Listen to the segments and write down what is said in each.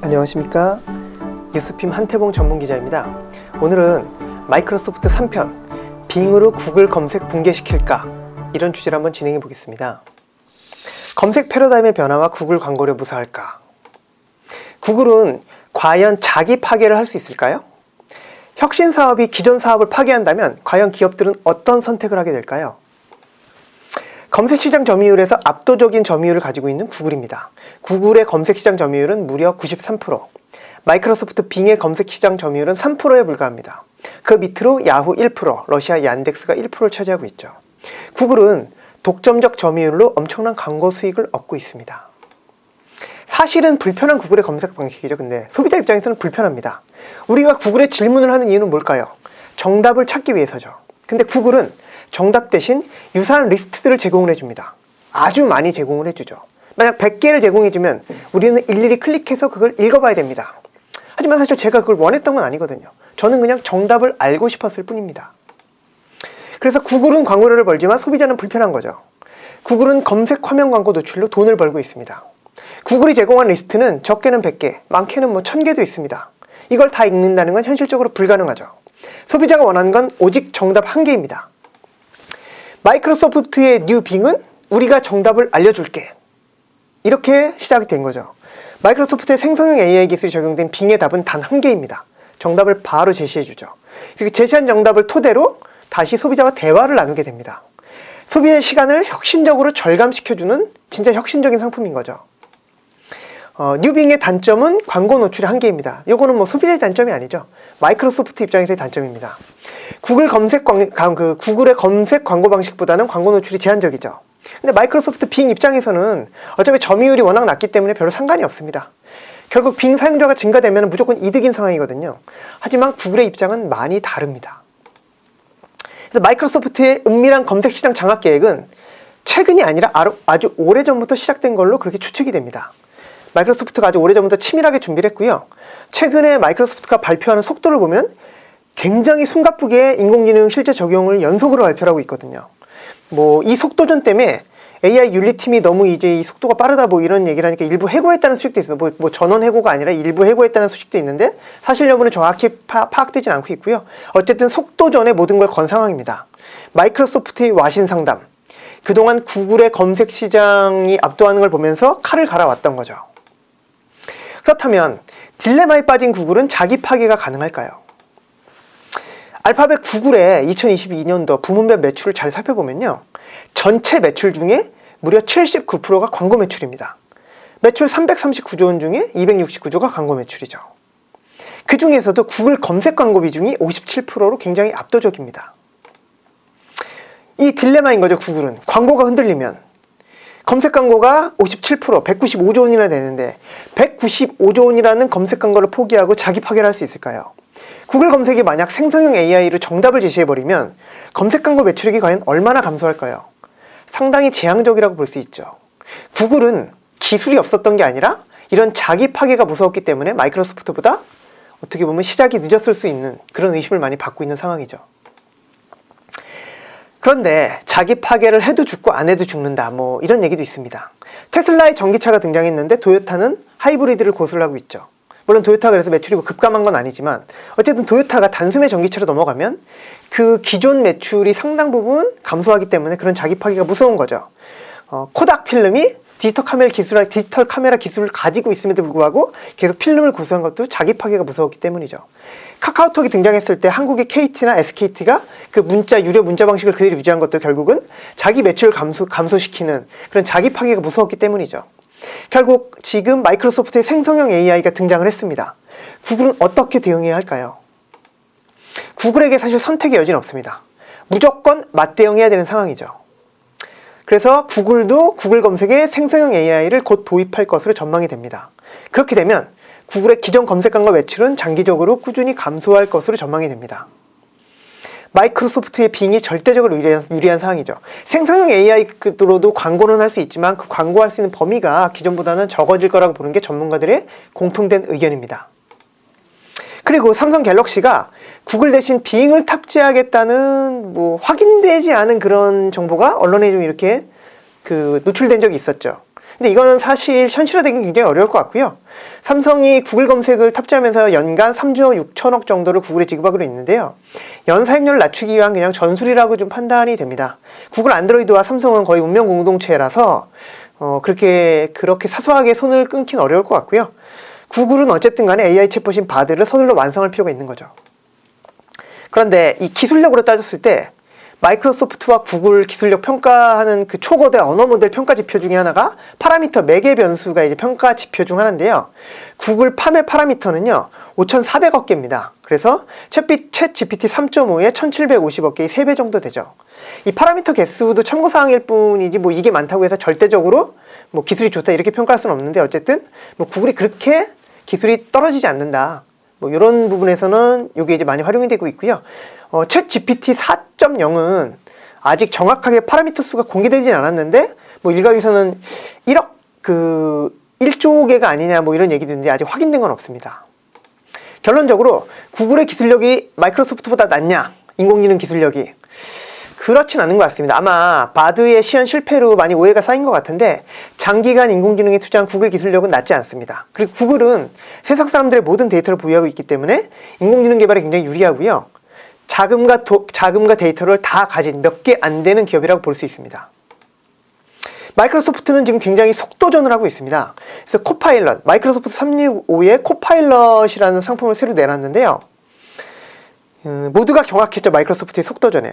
안녕하십니까, 뉴스핌 한태봉 전문기자입니다. 오늘은 마이크로소프트 3편 빙으로 구글 검색 붕괴시킬까, 이런 주제를 한번 진행해 보겠습니다. 검색 패러다임의 변화와 구글 광고를 무사할까? 구글은 과연 자기 파괴를 할 수 있을까요? 혁신 사업이 기존 사업을 파괴한다면 과연 기업들은 어떤 선택을 하게 될까요? 검색 시장 점유율에서 압도적인 점유율을 가지고 있는 구글입니다. 구글의 검색 시장 점유율은 무려 93%, 마이크로소프트 빙의 검색 시장 점유율은 3%에 불과합니다. 그 밑으로 야후 1%, 러시아 얀덱스가 1%를 차지하고 있죠. 구글은 독점적 점유율로 엄청난 광고 수익을 얻고 있습니다. 사실은 불편한 구글의 검색 방식이죠. 근데 소비자 입장에서는 불편합니다. 우리가 구글에 질문을 하는 이유는 뭘까요? 정답을 찾기 위해서죠. 근데 구글은 정답 대신 유사한 리스트들을 제공을 해줍니다. 아주 많이 제공을 해주죠. 만약 100개를 제공해주면 우리는 일일이 클릭해서 그걸 읽어봐야 됩니다. 하지만 사실 제가 그걸 원했던 건 아니거든요. 저는 그냥 정답을 알고 싶었을 뿐입니다. 그래서 구글은 광고료를 벌지만 소비자는 불편한 거죠. 구글은 검색 화면 광고 노출로 돈을 벌고 있습니다. 구글이 제공한 리스트는 적게는 100개, 많게는 1000개도 있습니다. 이걸 다 읽는다는 건 현실적으로 불가능하죠. 소비자가 원하는 건 오직 정답 1개입니다. 마이크로소프트의 뉴 빙은 우리가 정답을 알려줄게, 이렇게 시작이 된 거죠. 마이크로소프트의 생성형 AI 기술이 적용된 빙의 답은 단 1개입니다. 정답을 바로 제시해주죠. 그리고 제시한 정답을 토대로 다시 소비자와 대화를 나누게 됩니다. 소비의 시간을 혁신적으로 절감시켜주는 진짜 혁신적인 상품인 거죠. 뉴빙의 단점은 광고 노출의 한계입니다. 이거는 소비자의 단점이 아니죠. 마이크로소프트 입장에서의 단점입니다. 구글의 검색 광고 방식보다는 광고 노출이 제한적이죠. 근데 마이크로소프트 빙 입장에서는 어차피 점유율이 워낙 낮기 때문에 별로 상관이 없습니다. 결국 빙 사용자가 증가되면 무조건 이득인 상황이거든요. 하지만 구글의 입장은 많이 다릅니다. 그래서 마이크로소프트의 은밀한 검색 시장 장악 계획은 최근이 아니라 아주 오래전부터 시작된 걸로 그렇게 추측이 됩니다. 마이크로소프트가 아주 오래전부터 치밀하게 준비를 했고요. 최근에 마이크로소프트가 발표하는 속도를 보면 굉장히 숨가쁘게 인공지능 실제 적용을 연속으로 발표를 하고 있거든요. 이 속도전 때문에 AI 윤리팀이 너무 이제 이 속도가 빠르다 이런 얘기를 하니까 일부 해고했다는 소식도 있습니다. 전원 해고가 아니라 일부 해고했다는 소식도 있는데 사실 여부는 정확히 파악되진 않고 있고요. 어쨌든 속도전의 모든 걸 건 상황입니다. 마이크로소프트의 와신 상담, 그동안 구글의 검색 시장이 압도하는 걸 보면서 칼을 갈아왔던 거죠. 그렇다면 딜레마에 빠진 구글은 자기 파괴가 가능할까요? 알파벳 구글의 2022년도 부문별 매출을 잘 살펴보면요, 전체 매출 중에 무려 79%가 광고 매출입니다. 매출 339조 원 중에 269조가 광고 매출이죠. 그 중에서도 구글 검색 광고 비중이 57%로 굉장히 압도적입니다. 이 딜레마인 거죠. 구글은 광고가 흔들리면 검색 광고가 57%, 195조 원이나 되는데 195조 원이라는 검색 광고를 포기하고 자기 파괴를 할 수 있을까요? 구글 검색이 만약 생성형 AI로 정답을 제시해버리면 검색 광고 매출액이 과연 얼마나 감소할까요? 상당히 재앙적이라고 볼 수 있죠. 구글은 기술이 없었던 게 아니라 이런 자기 파괴가 무서웠기 때문에 마이크로소프트보다 어떻게 보면 시작이 늦었을 수 있는 그런 의심을 많이 받고 있는 상황이죠. 그런데 자기 파괴를 해도 죽고 안 해도 죽는다, 이런 얘기도 있습니다. 테슬라의 전기차가 등장했는데 도요타는 하이브리드를 고수를 하고 있죠. 물론 도요타가 그래서 매출이 급감한 건 아니지만 어쨌든 도요타가 단숨에 전기차로 넘어가면 그 기존 매출이 상당 부분 감소하기 때문에 그런 자기 파괴가 무서운 거죠. 코닥 필름이 디지털 카메라 기술을 가지고 있음에도 불구하고 계속 필름을 고수한 것도 자기 파괴가 무서웠기 때문이죠. 카카오톡이 등장했을 때 한국의 KT나 SKT가 그 유료 문자 방식을 그대로 유지한 것도 결국은 자기 매출을 감소시키는 그런 자기 파괴가 무서웠기 때문이죠. 결국 지금 마이크로소프트의 생성형 AI가 등장을 했습니다. 구글은 어떻게 대응해야 할까요? 구글에게 사실 선택의 여지는 없습니다. 무조건 맞대응해야 되는 상황이죠. 그래서 구글도 구글 검색에 생성형 AI를 곧 도입할 것으로 전망이 됩니다. 그렇게 되면 구글의 기존 검색 광고 매출은 장기적으로 꾸준히 감소할 것으로 전망이 됩니다. 마이크로소프트의 빙이 절대적으로 유리한 상황이죠. 생성형 AI로도 광고는 할 수 있지만 그 광고할 수 있는 범위가 기존보다는 적어질 거라고 보는 게 전문가들의 공통된 의견입니다. 그리고 삼성 갤럭시가 구글 대신 빙을 탑재하겠다는 확인되지 않은 그런 정보가 언론에 좀 이렇게 노출된 적이 있었죠. 근데 이거는 사실 현실화되기 굉장히 어려울 것 같고요. 삼성이 구글 검색을 탑재하면서 연간 3조 6천억 정도를 구글에 지급하기로 있는데요. 연 사용료를 낮추기 위한 그냥 전술이라고 좀 판단이 됩니다. 구글 안드로이드와 삼성은 거의 운명 공동체라서 그렇게 사소하게 손을 끊긴 어려울 것 같고요. 구글은 어쨌든 간에 AI 챗봇인 바드를 서둘러 완성할 필요가 있는 거죠. 그런데 이 기술력으로 따졌을 때 마이크로소프트와 구글 기술력 평가하는 그 초거대 언어 모델 평가 지표 중에 하나가 파라미터 매개 변수가 이제 평가 지표 중 하나인데요. 구글 팜의 파라미터는요, 5,400억 개입니다. 그래서 챗 GPT 3.5에 1,750억 개의 3배 정도 되죠. 이 파라미터 개수도 참고사항일 뿐이지 뭐 이게 많다고 해서 절대적으로 뭐 기술이 좋다 이렇게 평가할 수는 없는데, 어쨌든 뭐 구글이 그렇게 기술이 떨어지지 않는다, 뭐 이런 부분에서는 이게 이제 많이 활용이 되고 있고요. 챗 GPT 4.0은 아직 정확하게 파라미터 수가 공개되진 않았는데, 뭐 일각에서는 1조 개가 아니냐 뭐 이런 얘기도 있는데 아직 확인된 건 없습니다. 결론적으로 구글의 기술력이 마이크로소프트보다 낫냐, 인공지능 기술력이, 그렇진 않은 것 같습니다. 아마 바드의 시연 실패로 많이 오해가 쌓인 것 같은데, 장기간 인공지능에 투자한 구글 기술력은 낮지 않습니다. 그리고 구글은 세상 사람들의 모든 데이터를 보유하고 있기 때문에 인공지능 개발에 굉장히 유리하고요. 자금과 데이터를 다 가진 몇 개 안 되는 기업이라고 볼 수 있습니다. 마이크로소프트는 지금 굉장히 속도전을 하고 있습니다. 그래서 코파일럿, 마이크로소프트 365의 코파일럿이라는 상품을 새로 내놨는데요. 모두가 경악했죠. 마이크로소프트의 속도전에.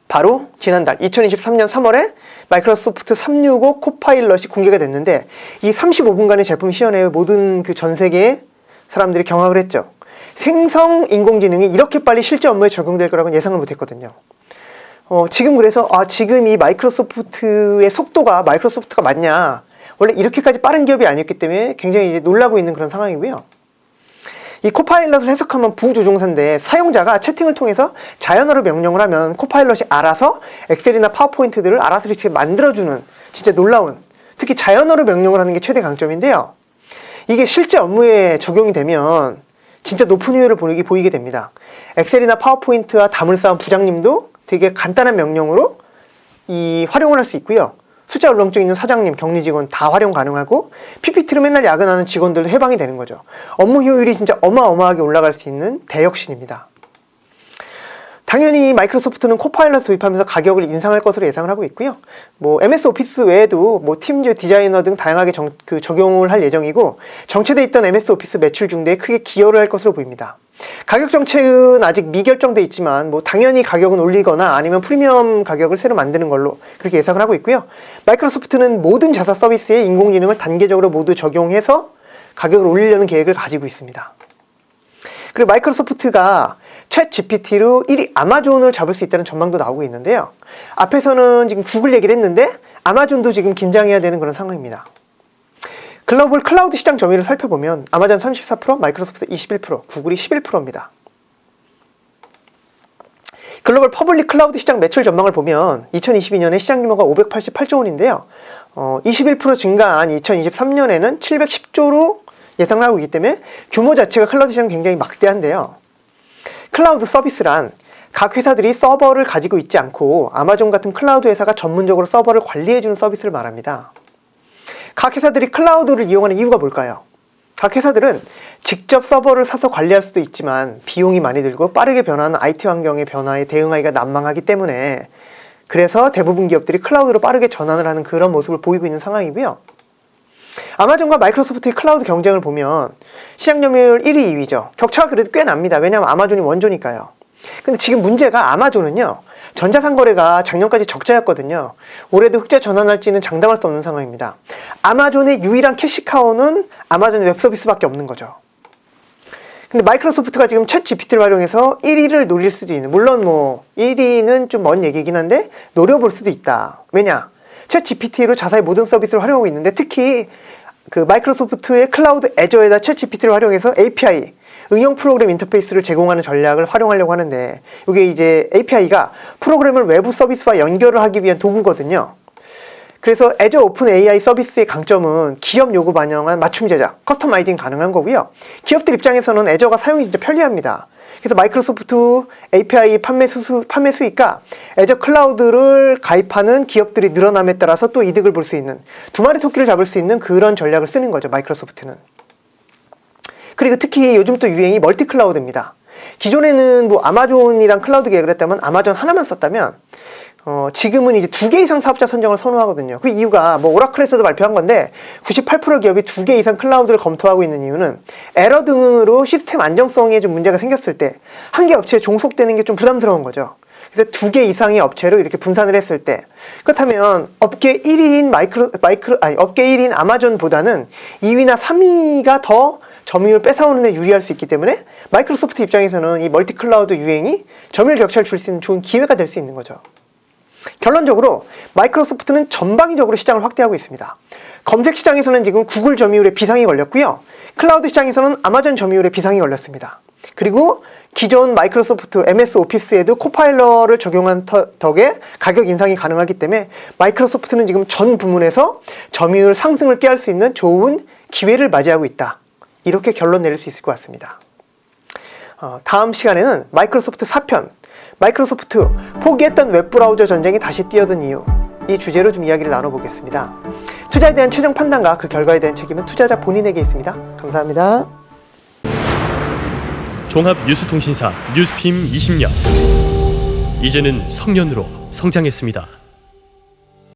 바로 지난달 2023년 3월에 마이크로소프트 365 코파일럿이 공개가 됐는데, 이 35분간의 제품 시연회에 모든 그 전 세계의 사람들이 경악을 했죠. 생성 인공지능이 이렇게 빨리 실제 업무에 적용될 거라고는 예상을 못했거든요. 지금 그래서 지금 이 마이크로소프트의 속도가 마이크로소프트가 맞냐, 원래 이렇게까지 빠른 기업이 아니었기 때문에 굉장히 이제 놀라고 있는 그런 상황이고요. 이 코파일럿을 해석하면 부조종사인데, 사용자가 채팅을 통해서 자연어로 명령을 하면 코파일럿이 알아서 엑셀이나 파워포인트들을 알아서 이렇게 만들어주는 진짜 놀라운, 특히 자연어로 명령을 하는 게 최대 강점인데요. 이게 실제 업무에 적용이 되면 진짜 높은 효율을 보이게 됩니다. 엑셀이나 파워포인트와 담을 쌓은 부장님도 되게 간단한 명령으로 활용을 할 수 있고요. 숫자 울렁증 있는 사장님, 격리 직원 다 활용 가능하고, PPT로 맨날 야근하는 직원들도 해방이 되는 거죠. 업무 효율이 진짜 어마어마하게 올라갈 수 있는 대혁신입니다. 당연히 마이크로소프트는 코파일럿 도입하면서 가격을 인상할 것으로 예상을 하고 있고요. 뭐 MS 오피스 외에도 뭐 팀즈, 디자이너 등 다양하게 적용을 할 예정이고, 정체돼 있던 MS 오피스 매출 증대에 크게 기여를 할 것으로 보입니다. 가격 정책은 아직 미결정돼 있지만 뭐 당연히 가격은 올리거나 아니면 프리미엄 가격을 새로 만드는 걸로 그렇게 예상을 하고 있고요. 마이크로소프트는 모든 자사 서비스에 인공지능을 단계적으로 모두 적용해서 가격을 올리려는 계획을 가지고 있습니다. 그리고 마이크로소프트가 챗 GPT로 1위 아마존을 잡을 수 있다는 전망도 나오고 있는데요. 앞에서는 지금 구글 얘기를 했는데 아마존도 지금 긴장해야 되는 그런 상황입니다. 글로벌 클라우드 시장 점유율을 살펴보면 아마존 34%, 마이크로소프트 21%, 구글이 11%입니다. 글로벌 퍼블릭 클라우드 시장 매출 전망을 보면 2022년에 시장 규모가 588조 원인데요. 21% 증가한 2023년에는 710조로 예상을 하고 있기 때문에 규모 자체가 클라우드 시장은 굉장히 막대한데요. 클라우드 서비스란 각 회사들이 서버를 가지고 있지 않고 아마존 같은 클라우드 회사가 전문적으로 서버를 관리해주는 서비스를 말합니다. 각 회사들이 클라우드를 이용하는 이유가 뭘까요? 각 회사들은 직접 서버를 사서 관리할 수도 있지만 비용이 많이 들고 빠르게 변하는 IT 환경의 변화에 대응하기가 난망하기 때문에, 그래서 대부분 기업들이 클라우드로 빠르게 전환을 하는 그런 모습을 보이고 있는 상황이고요. 아마존과 마이크로소프트의 클라우드 경쟁을 보면 시장 점유율 1위, 2위죠. 격차가 그래도 꽤 납니다. 왜냐하면 아마존이 원조니까요. 근데 지금 문제가 아마존은요, 전자상거래가 작년까지 적자였거든요. 올해도 흑자 전환할지는 장담할 수 없는 상황입니다. 아마존의 유일한 캐시카우는 아마존 웹서비스밖에 없는 거죠. 근데 마이크로소프트가 지금 챗 GPT를 활용해서 1위를 노릴 수도 있는, 물론 뭐 1위는 좀 먼 얘기긴 한데 노려볼 수도 있다. 왜냐? 챗 GPT로 자사의 모든 서비스를 활용하고 있는데, 특히 그 마이크로소프트의 클라우드 애저에다 챗 GPT를 활용해서 API, 응용 프로그램 인터페이스를 제공하는 전략을 활용하려고 하는데, 이게 이제 API가 프로그램을 외부 서비스와 연결을 하기 위한 도구거든요. 그래서 애저 오픈 AI 서비스의 강점은 기업 요구 반영한 맞춤 제작, 커스터마이징 가능한 거고요. 기업들 입장에서는 애저가 사용이 진짜 편리합니다. 그래서 마이크로소프트 API 판매 수익과 애저 클라우드를 가입하는 기업들이 늘어남에 따라서 또 이득을 볼 수 있는 두 마리 토끼를 잡을 수 있는 그런 전략을 쓰는 거죠, 마이크로소프트는. 그리고 특히 요즘 또 유행이 멀티 클라우드입니다. 기존에는 뭐 아마존이랑 클라우드 계약을 했다면 아마존 하나만 썼다면 지금은 이제 2개 이상 사업자 선정을 선호하거든요. 그 이유가 뭐 오라클에서도 발표한 건데 98% 기업이 2개 이상 클라우드를 검토하고 있는 이유는 에러 등으로 시스템 안정성에 좀 문제가 생겼을 때 한 개 업체에 종속되는 게 좀 부담스러운 거죠. 그래서 2개 이상의 업체로 이렇게 분산을 했을 때, 그렇다면 업계 1위인 업계 1위인 아마존보다는 2위나 3위가 더 점유율 뺏어오는 데 유리할 수 있기 때문에 마이크로소프트 입장에서는 이 멀티 클라우드 유행이 점유율 격차를 줄 수 있는 좋은 기회가 될 수 있는 거죠. 결론적으로 마이크로소프트는 전방위적으로 시장을 확대하고 있습니다. 검색 시장에서는 지금 구글 점유율에 비상이 걸렸고요. 클라우드 시장에서는 아마존 점유율에 비상이 걸렸습니다. 그리고 기존 마이크로소프트 MS 오피스에도 코파일럿을 적용한 덕에 가격 인상이 가능하기 때문에 마이크로소프트는 지금 전 부문에서 점유율 상승을 꾀할 수 있는 좋은 기회를 맞이하고 있다. 이렇게 결론 내릴 수 있을 것 같습니다. 다음 시간에는 마이크로소프트 4편, 마이크로소프트 포기했던 웹브라우저 전쟁이 다시 뛰어든 이유, 이 주제로 좀 이야기를 나눠보겠습니다. 투자에 대한 최종 판단과 그 결과에 대한 책임은 투자자 본인에게 있습니다. 감사합니다. 종합 뉴스통신사 뉴스핌 20년, 이제는 성년으로 성장했습니다.